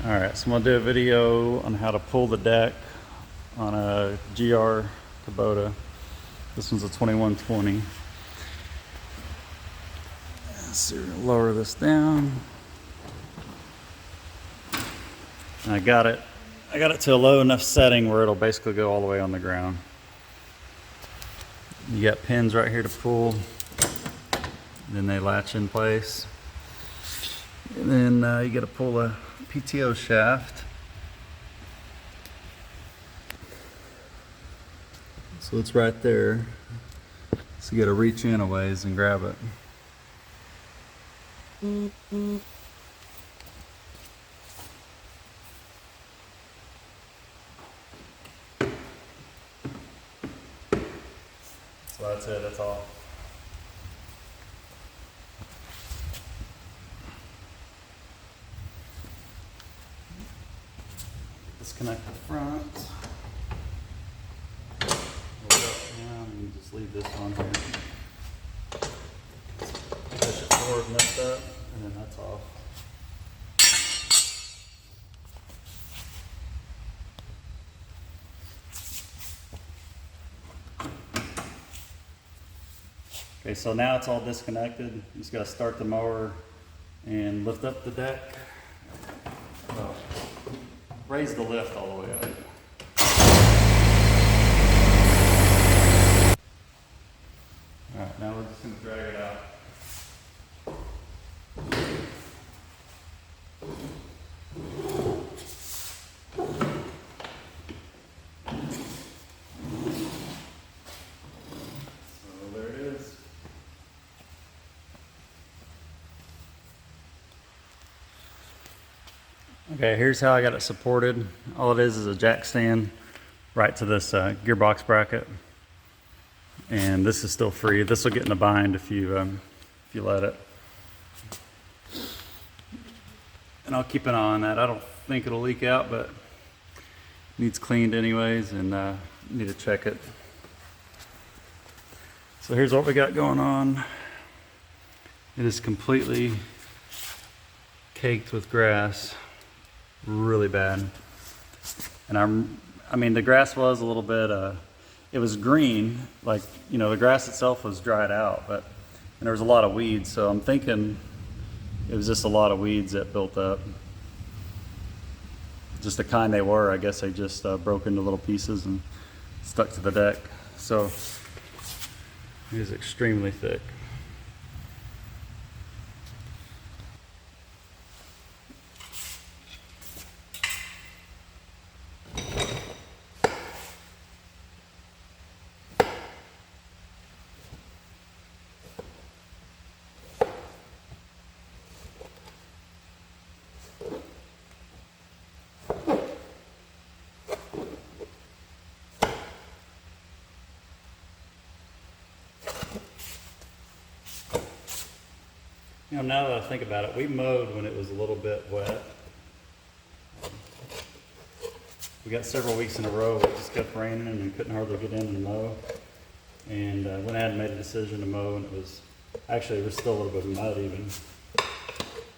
Alright, so I'm going to do a video on how to pull the deck on a GR Kubota. This one's a 2120. So lower this down. And I got it to a low enough setting where it'll basically go all the way on the ground. You got pins right here to pull, and then they latch in place. And then you got to pull a PTO shaft. So it's right there. So you got to reach in a ways and grab it. So that's it, that's all. Disconnect the front. Hold it up down and just leave this on here. Push it forward and lift up, and then that's off. Okay, so now it's all disconnected. You just got to start the mower and lift up the deck. Well, raise the lift all the way up. Alright, now we're just going to drag it out. So there it is. Okay, here's how I got it supported. All it is a jack stand right to this gearbox bracket. And this is still free. This will get in a bind if you let it. And I'll keep an eye on that. I don't think it'll leak out, but it needs cleaned anyways, and need to check it. So here's what we got going on. It is completely caked with grass, really bad. And I mean, the grass was a little bit, it was green, like, you know, the grass itself was dried out, and there was a lot of weeds, so I'm thinking it was just a lot of weeds that built up. Just the kind they were, I guess they just broke into little pieces and stuck to the deck. So it is extremely thick. You know, now that I think about it, we mowed when it was a little bit wet. We got several weeks in a row where it just kept raining and we couldn't hardly get in and mow. And went ahead and made a decision to mow, and it was still a little bit of mud even.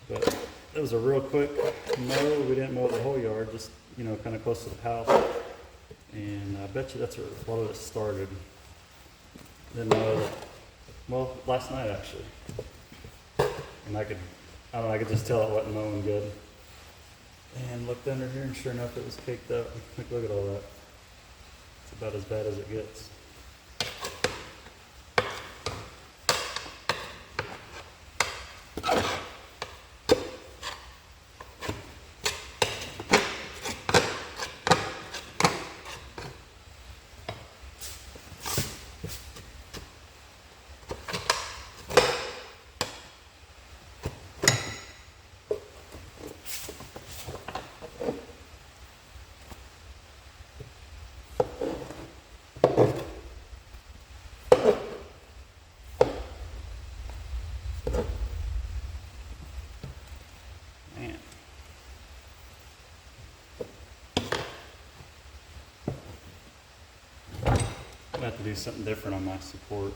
But it was a real quick mow. We didn't mow the whole yard, just, you know, kind of close to the house. And I bet you that's where a lot of it started. Then well, last night actually. And I don't know, I could just tell it wasn't mowing good. And looked under here, and sure enough, it was caked up. Like, look at all that. It's about as bad as it gets. I have to do something different on my support.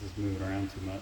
This is moving around too much.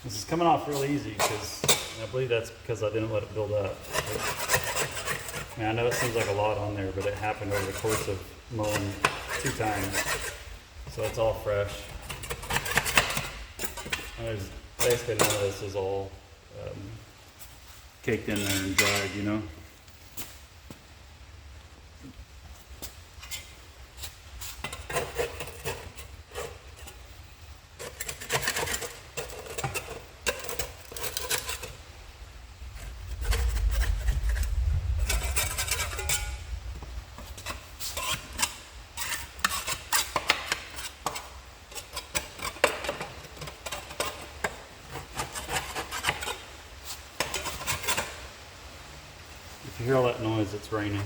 This is coming off real easy because I believe that's because I didn't let it build up. I know it seems like a lot on there, but it happened over the course of mowing 2 times. So it's all fresh. And there's basically none of this is all caked in there and dried, you know? If you hear all that noise, it's raining.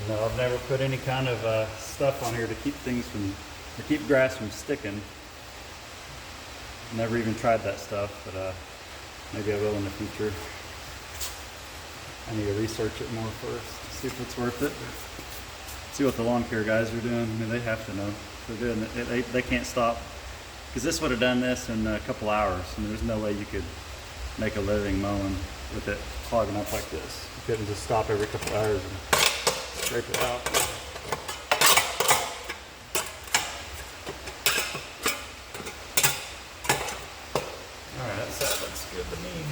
No, I've never put any kind of stuff on here to keep things from, or keep grass from sticking. Never even tried that stuff, but maybe I will in the future. I need to research it more first, see if it's worth it. See what the lawn care guys are doing. I mean, they have to know. They're doing it. They can't stop, because this would have done this in a couple hours. I mean, there's no way you could make a living mowing with it clogging up like this. You couldn't just stop every couple hours and scrape it out. Alright, that looks good to me.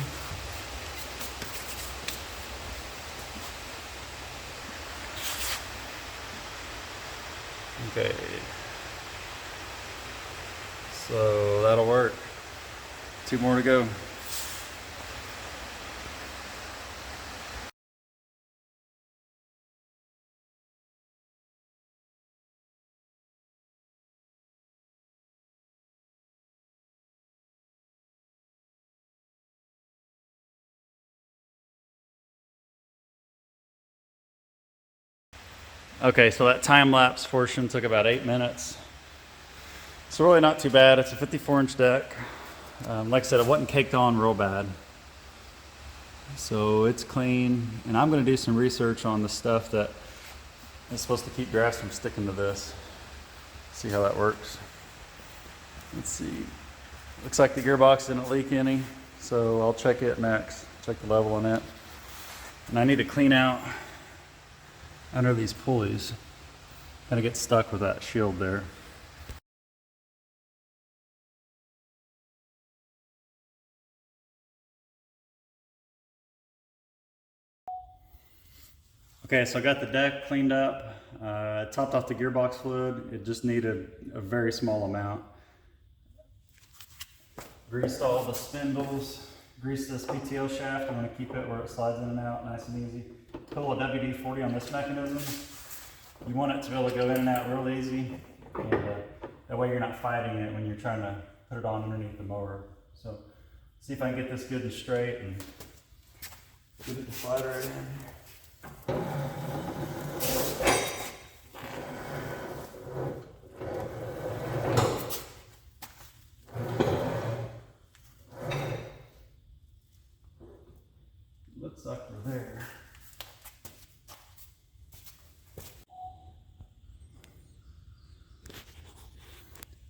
Okay. So that'll work. 2 more to go. Okay, so that time-lapse portion took about 8 minutes. It's really not too bad. It's a 54-inch deck. Like I said, it wasn't caked on real bad. So it's clean, and I'm going to do some research on the stuff that is supposed to keep grass from sticking to this. See how that works. Let's see. Looks like the gearbox didn't leak any, so I'll check it next. Check the level on it. And I need to clean out under these pulleys. Kind of get stuck with that shield there. Okay, so I got the deck cleaned up. I topped off the gearbox fluid. It just needed a very small amount. greased all the spindles, greased this PTO shaft. I'm going to keep it where it slides in and out nice and easy. Put a little WD-40 on this mechanism. You want it to be able to go in and out real easy, and that way you're not fighting it when you're trying to put it on underneath the mower. So see if I can get this good and straight and get it to slide right in. Looks like we're there.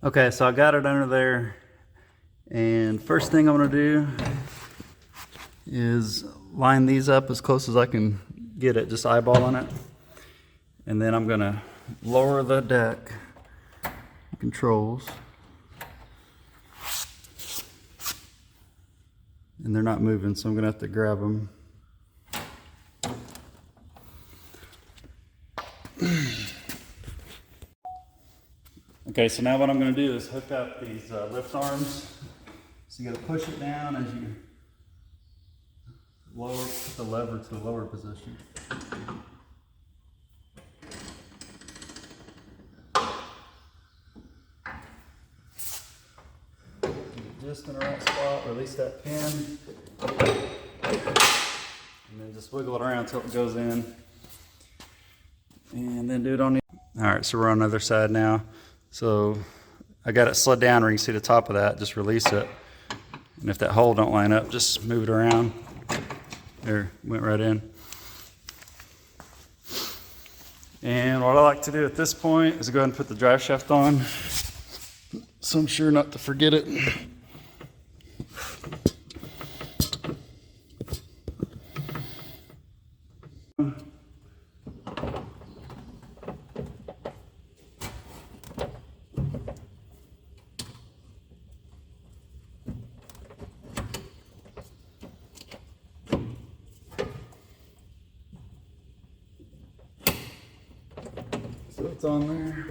Okay, so I got it under there, and first thing I'm gonna do is line these up as close as I can get it, just eyeballing it. And then I'm gonna lower the deck controls. And they're not moving, so I'm gonna have to grab them. Okay, so now what I'm going to do is hook up these lift arms. So you got to push it down as you lower, put the lever to the lower position. Just in the right spot, release that pin, and then just wiggle it around until it goes in. And then do it on the... Alright, so we're on the other side now. So I got it slid down where you can see the top of that, just release it. And if that hole don't line up, just move it around. There, went right in. And what I like to do at this point is go ahead and put the drive shaft on, so I'm sure not to forget it. So it's on there.